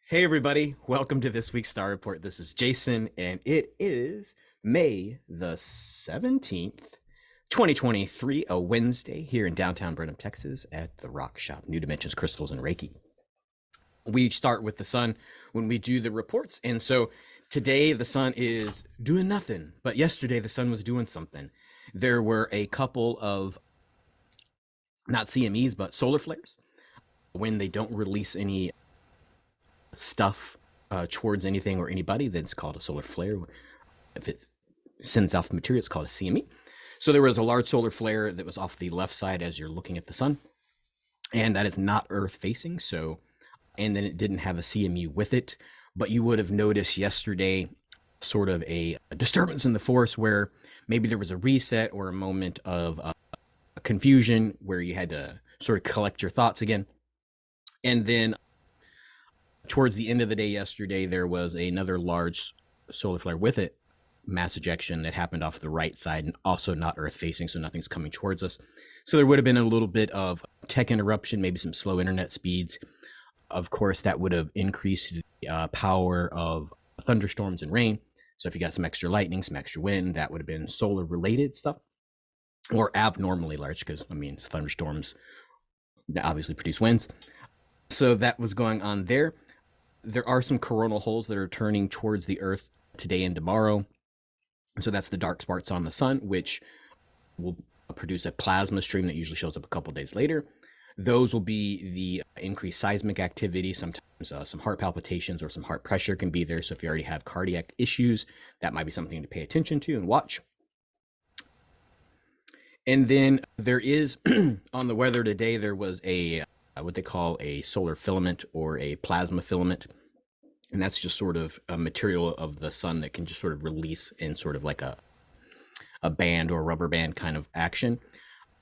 Hey, everybody. Welcome to this week's Star Report. This is Jason, and it is May the 17th, 2023, a Wednesday here in downtown Brenham, Texas at the Rock Shop, New Dimensions Crystals and Reiki. We start with the sun when we do the reports. And so today the sun is doing nothing, but yesterday the sun was doing something. There were a couple of not CMEs, but solar flares when they don't release any stuff towards anything or anybody, then it's called a solar flare. If it sends off material, it's called a CME. So there was a large solar flare that was off the left side as you're looking at the sun, and that is not Earth facing. So, and then it didn't have a CME with it, but you would have noticed yesterday sort of a disturbance in the force where maybe there was a reset or a moment of confusion where you had to sort of collect your thoughts again. And then towards the end of the day yesterday, there was another large solar flare with it, mass ejection, that happened off the right side and also not Earth facing, so nothing's coming towards us. So there would have been a little bit of tech interruption, maybe some slow internet speeds. Of course, that would have increased the power of thunderstorms and rain. So if you got some extra lightning, some extra wind, that would have been solar related stuff, or abnormally large, because I mean, thunderstorms obviously produce winds. So that was going on there. There are some coronal holes that are turning towards the Earth today and tomorrow. So that's the dark spots on the sun, which will produce a plasma stream that usually shows up a couple days later. Those will be the increased seismic activity. Sometimes some heart palpitations or some heart pressure can be there. So if you already have cardiac issues, that might be something to pay attention to and watch. And then there is, on the weather today, there was a what they call a solar filament or a plasma filament. And that's just sort of a material of the sun that can just sort of release in sort of like a band or a rubber band kind of action.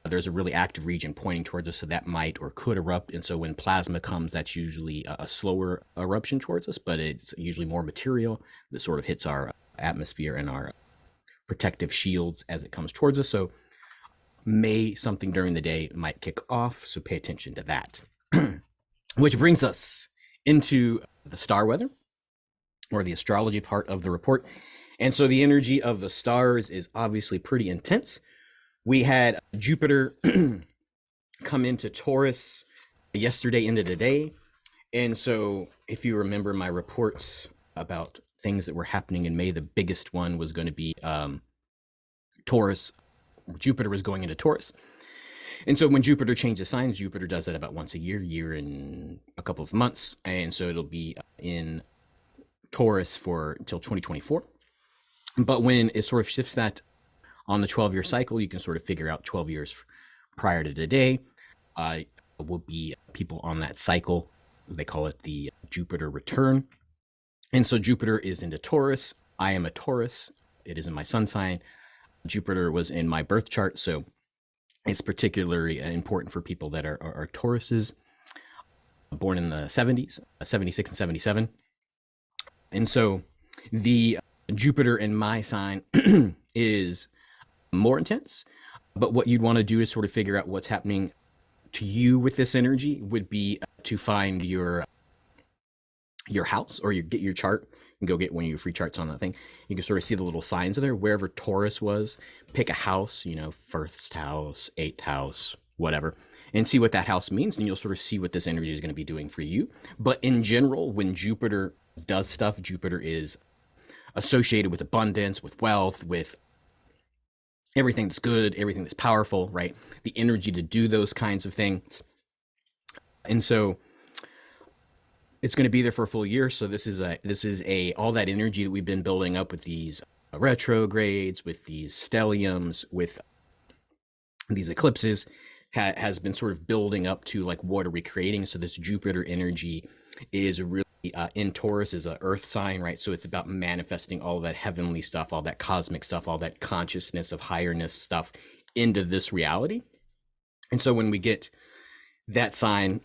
There's a really active region pointing towards us, so that might or could erupt. And so when plasma comes, that's usually a slower eruption towards us, but it's usually more material that sort of hits our atmosphere and our protective shields as it comes towards us. So something during the day might kick off, so pay attention to that. Which brings us into the star weather, or the astrology part of the report. And so the energy of the stars is obviously pretty intense. We had Jupiter come into Taurus yesterday into today. And so if you remember my reports about things that were happening in May, the biggest one was going to be Taurus. Jupiter was going into Taurus. And so when Jupiter changes signs, Jupiter does that about once a year in a couple of months. And so it'll be in Taurus until 2024. But when it sort of shifts that on the 12-year cycle, you can sort of figure out 12 years prior to today will be people on that cycle. They call it the Jupiter return. And so Jupiter is into Taurus. I am a Taurus. It is in my sun sign. Jupiter was in my birth chart, so it's particularly important for people that are Tauruses, born in the 70s, 76 and 77. And so the Jupiter in my sign is more intense, but what you'd want to do is sort of figure out what's happening to you with this energy would be to find your house, or get your chart and go get one of your free charts on that thing. You can sort of see the little signs there. Wherever Taurus was, pick a house, first house, eighth house, whatever, and see what that house means. And you'll sort of see what this energy is going to be doing for you. But in general, when Jupiter does stuff, Jupiter is associated with abundance, with wealth, with everything that's good, everything that's powerful, right? The energy to do those kinds of things. And so it's going to be there for a full year. So this is all that energy that we've been building up with these retrogrades, with these stelliums, with these eclipses, has been sort of building up to, like, what are we creating? So this Jupiter energy is really in Taurus, is an earth sign, right? So it's about manifesting all that heavenly stuff, all that cosmic stuff, all that consciousness of higherness stuff into this reality. And so when we get that sign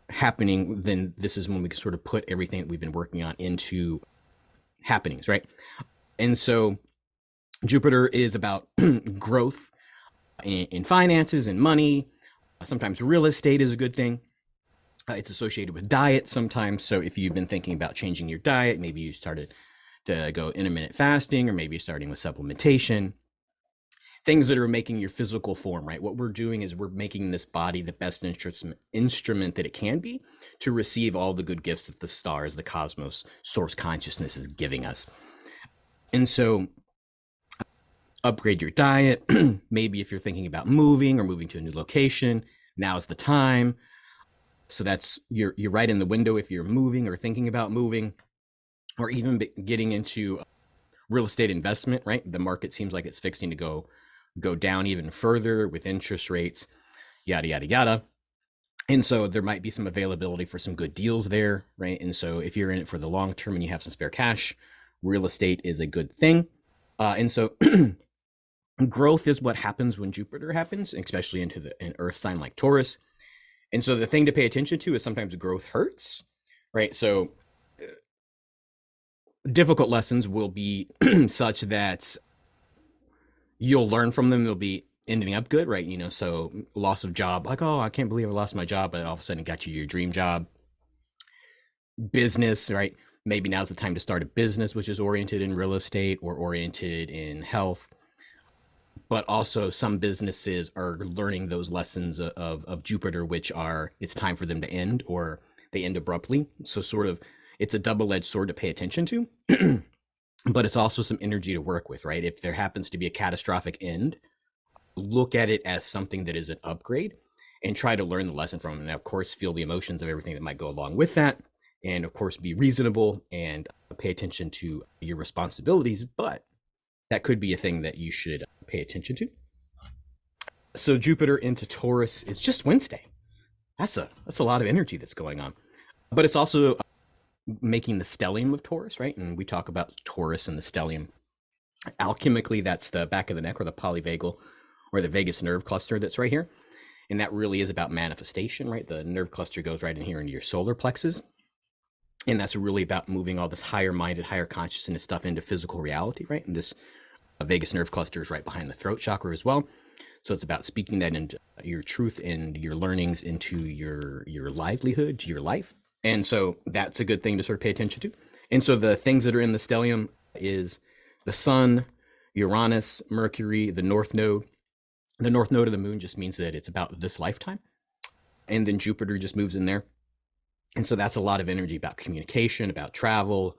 happening, then this is when we can sort of put everything that we've been working on into happenings, right? And so Jupiter is about growth in finances and money. Sometimes real estate is a good thing. It's associated with diet sometimes. So if you've been thinking about changing your diet, maybe you started to go intermittent fasting, or maybe you're starting with supplementation, things that are making your physical form, right? What we're doing is we're making this body the best instrument that it can be to receive all the good gifts that the stars, the cosmos, source consciousness is giving us. And so upgrade your diet. Maybe if you're thinking about moving or moving to a new location, now's the time. So that's you're right in the window if you're moving or thinking about moving, or even getting into real estate investment, right? The market seems like it's fixing to go down even further with interest rates, yada yada yada. And so there might be some availability for some good deals there, right? And so if you're in it for the long term and you have some spare cash, real estate is a good thing. And so growth is what happens when Jupiter happens, especially into an Earth sign like Taurus. And so the thing to pay attention to is sometimes growth hurts, right? So difficult lessons will be such that you'll learn from them. They'll be ending up good, right? So loss of job, like, oh, I can't believe I lost my job, but all of a sudden it got you your dream job. Business, right? Maybe now's the time to start a business which is oriented in real estate or oriented in health. But also some businesses are learning those lessons of Jupiter, which are it's time for them to end, or they end abruptly. So sort of it's a double-edged sword to pay attention to, but it's also some energy to work with, right? If there happens to be a catastrophic end, look at it as something that is an upgrade and try to learn the lesson from it. And of course, feel the emotions of everything that might go along with that. And of course, be reasonable and pay attention to your responsibilities. But that could be a thing that you should pay attention to. So Jupiter into Taurus is just Wednesday. That's a lot of energy that's going on. But it's also making the stellium of Taurus, right? And we talk about Taurus and the stellium. Alchemically, that's the back of the neck, or the polyvagal, or the vagus nerve cluster that's right here. And that really is about manifestation, right? The nerve cluster goes right in here into your solar plexus. And that's really about moving all this higher minded, higher consciousness stuff into physical reality, right? And this vagus nerve cluster is right behind the throat chakra as well. So it's about speaking that into your truth and your learnings into your livelihood, your life. And so that's a good thing to sort of pay attention to. And so the things that are in the stellium is the sun, Uranus, Mercury, the north node. The north node of the moon just means that it's about this lifetime. And then Jupiter just moves in there. And so that's a lot of energy about communication, about travel,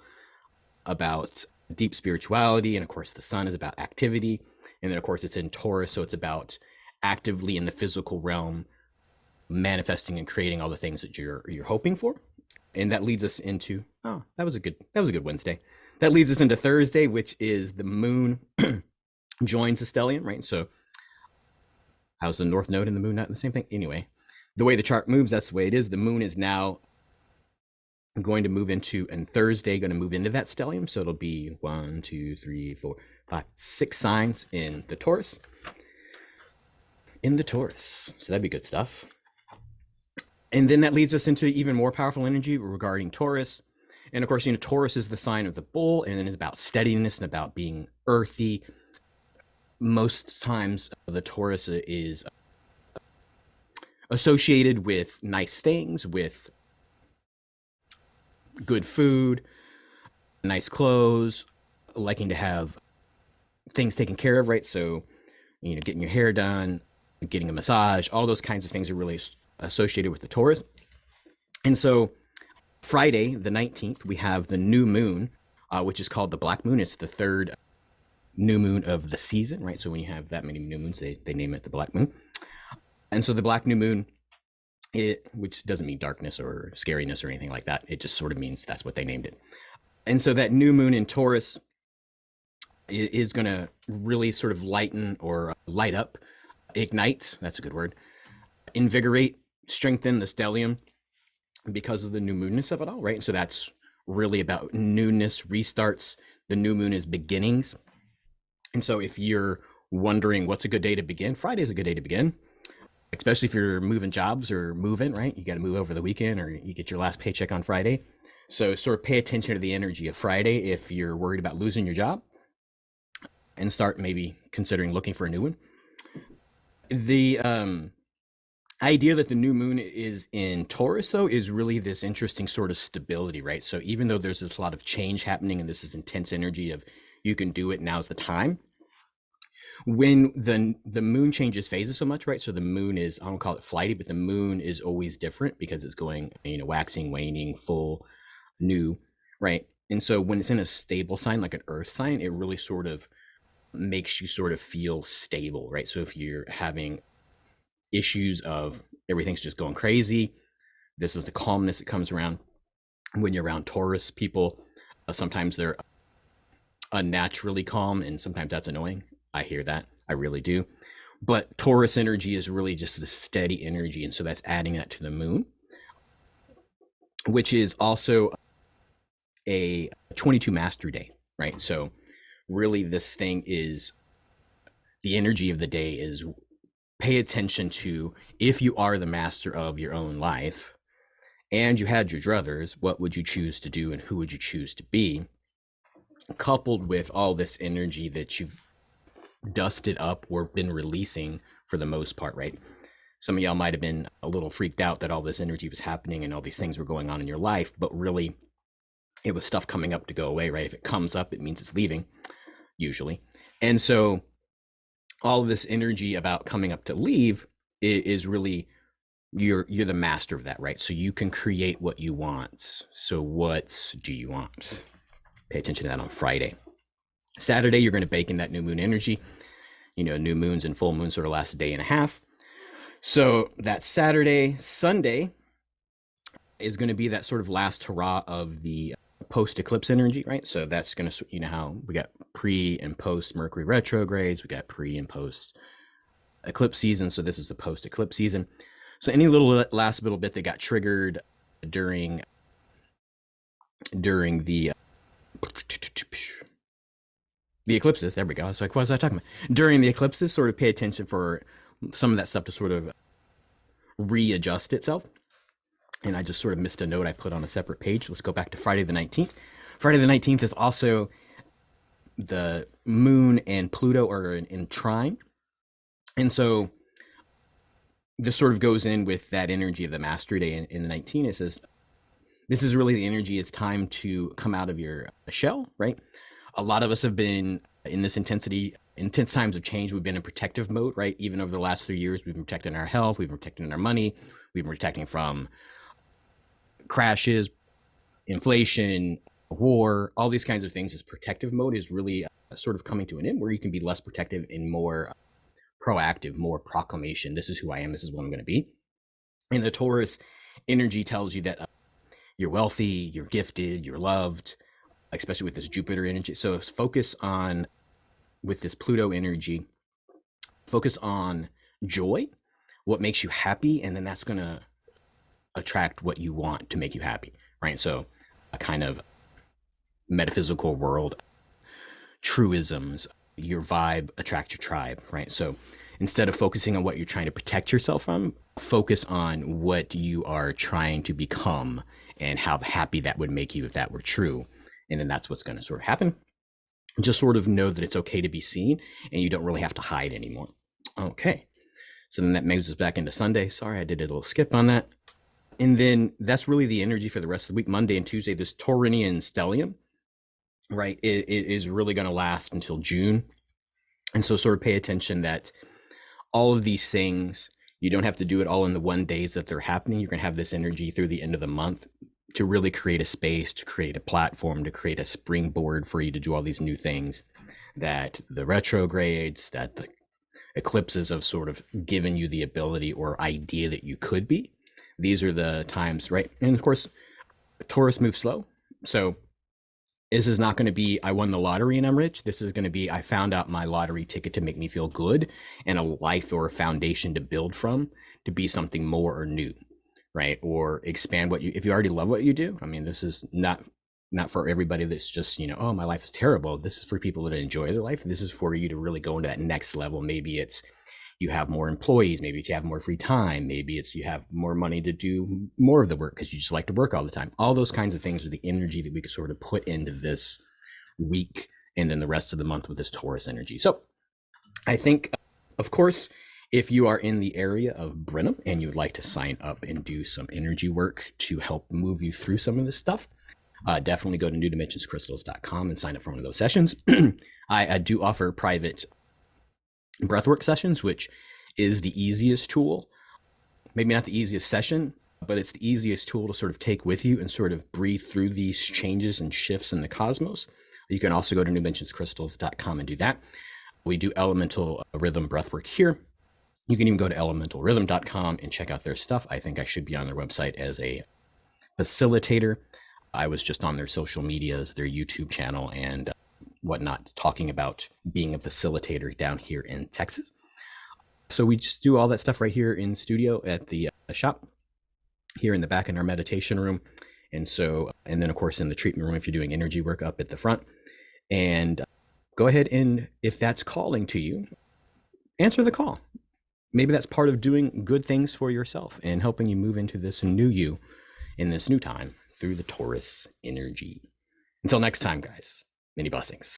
about deep spirituality. And of course, the sun is about activity. And then, of course, it's in Taurus. So it's about actively in the physical realm, manifesting and creating all the things that you're hoping for. And that leads us into, that was a good Wednesday. That leads us into Thursday, which is the moon joins the stellium, right? So how's the north node and the moon not the same thing? Anyway, the way the chart moves, that's the way it is. The moon is now going to move into, and Thursday going to move into that stellium. So it'll be 1, 2, 3, 4, 5, 6 signs in the Taurus. So that'd be good stuff. And then that leads us into even more powerful energy regarding Taurus. And of course, Taurus is the sign of the bull, and it's about steadiness and about being earthy. Most times the Taurus is associated with nice things, with good food, nice clothes, liking to have things taken care of, right? So, getting your hair done, getting a massage, all those kinds of things are really associated with the Taurus. And so Friday, the 19th, we have the new moon, which is called the black moon. It's the third new moon of the season, right? So when you have that many new moons, they name it the black moon. And so the black new moon, which doesn't mean darkness or scariness or anything like that. It just sort of means that's what they named it. And so that new moon in Taurus is going to really sort of lighten or light up, ignite, that's a good word, invigorate, strengthen the stellium because of the new moonness of it all, right? So that's really about newness, restarts. The new moon is beginnings. And so if you're wondering what's a good day to begin, Friday is a good day to begin, especially if you're moving jobs or moving, right? You got to move over the weekend, or you get your last paycheck on Friday. So sort of pay attention to the energy of Friday if you're worried about losing your job, and start maybe considering looking for a new one. The idea that the new moon is in Taurus, though, is really this interesting sort of stability, right? So even though there's this lot of change happening and this is intense energy of you can do it, now's the time. When the moon changes phases so much, right? So the moon is, I don't call it flighty, but the moon is always different because it's going, waxing, waning, full, new, right? And so when it's in a stable sign, like an earth sign, it really sort of makes you sort of feel stable, right? So if you're having issues of everything's just going crazy, this is the calmness that comes around when you're around Taurus people. Sometimes they're unnaturally calm, and sometimes that's annoying. I hear that. I really do. But Taurus energy is really just the steady energy. And so that's adding that to the moon, which is also a 22 master day, right? So really this thing is the energy of the day is pay attention to, if you are the master of your own life and you had your druthers, what would you choose to do and who would you choose to be? Coupled with all this energy that you've dusted up or been releasing for the most part, right? Some of y'all might have been a little freaked out that all this energy was happening and all these things were going on in your life, but really it was stuff coming up to go away, right? If it comes up, it means it's leaving, usually. And so all of this energy about coming up to leave is really, you're the master of that, right? So you can create what you want. So what do you want? Pay attention to that on Friday. Saturday, you're going to bake in that new moon energy. New moons and full moons sort of last a day and a half. So that Saturday. Sunday is going to be that sort of last hurrah of the post-eclipse energy, right? So that's going to, how we got pre and post Mercury retrogrades, we got pre and post eclipse season. So this is the post-eclipse season. So any last little bit that got triggered during the eclipses, there we go. So what was I talking about? During the eclipses, sort of pay attention for some of that stuff to sort of readjust itself. And I just sort of missed a note I put on a separate page. Let's go back to Friday the 19th. Friday the 19th is also the moon and Pluto are in trine. And so this sort of goes in with that energy of the mastery day in the 19th. It says, this is really the energy. It's time to come out of your shell, right? A lot of us have been in this intense times of change. We've been in protective mode, right? Even over the last 3 years, we've been protecting our health. We've been protecting our money. We've been protecting from crashes, inflation, war, all these kinds of things. This protective mode is really sort of coming to an end, where you can be less protective and more proactive, more proclamation. This is who I am. This is what I'm going to be. And the Taurus energy tells you that you're wealthy, you're gifted, you're loved, especially with this Jupiter energy. So focus on, with this Pluto energy, focus on joy, what makes you happy, and then that's going to attract what you want to make you happy, right? So a kind of metaphysical world truisms, your vibe attracts your tribe, right? So instead of focusing on what you're trying to protect yourself from, focus on what you are trying to become and how happy that would make you if that were true. And then that's what's going to sort of happen. Just sort of know that it's okay to be seen and you don't really have to hide anymore. Okay. So then that moves us back into Sunday. Sorry, I did a little skip on that. And then that's really the energy for the rest of the week. Monday and Tuesday, this Taurus Stellium, right, it is really going to last until June. And so sort of pay attention that all of these things, you don't have to do it all in the 1 days that they're happening. You're going to have this energy through the end of the month to really create a space, to create a platform, to create a springboard for you to do all these new things that the retrogrades, that the eclipses have sort of given you the ability or idea that you could be. These are the times, right? And of course, Taurus moves slow. So this is not going to be, I won the lottery and I'm rich. This is going to be, I found out my lottery ticket to make me feel good and a life or a foundation to build from, to be something more or new, right? Or expand what you, if you already love what you do. I mean, this is not for everybody that's just, oh, my life is terrible. This is for people that enjoy their life. This is for you to really go into that next level. Maybe it's you have more employees. Maybe it's you have more free time. Maybe it's you have more money to do more of the work because you just like to work all the time. All those kinds of things are the energy that we could sort of put into this week and then the rest of the month with this Taurus energy. So I think, of course, If you are in the area of Brenham and you would like to sign up and do some energy work to help move you through some of this stuff, definitely go to newdimensionscrystals.com and sign up for one of those sessions. I do offer private breathwork sessions, which is the easiest tool. Maybe not the easiest session, but it's the easiest tool to sort of take with you and sort of breathe through these changes and shifts in the cosmos. You can also go to newdimensionscrystals.com and do that. We do elemental rhythm breathwork here. You can even go to elementalrhythm.com and check out their stuff. I think I should be on their website as a facilitator. I was just on their social medias, their YouTube channel and whatnot, talking about being a facilitator down here in Texas. So we just do all that stuff right here in studio at the shop, here in the back in our meditation room. And then of course in the treatment room, if you're doing energy work up at the front. And go ahead and if that's calling to you, answer the call. Maybe that's part of doing good things for yourself and helping you move into this new you in this new time through the Taurus energy. Until next time, guys, many blessings.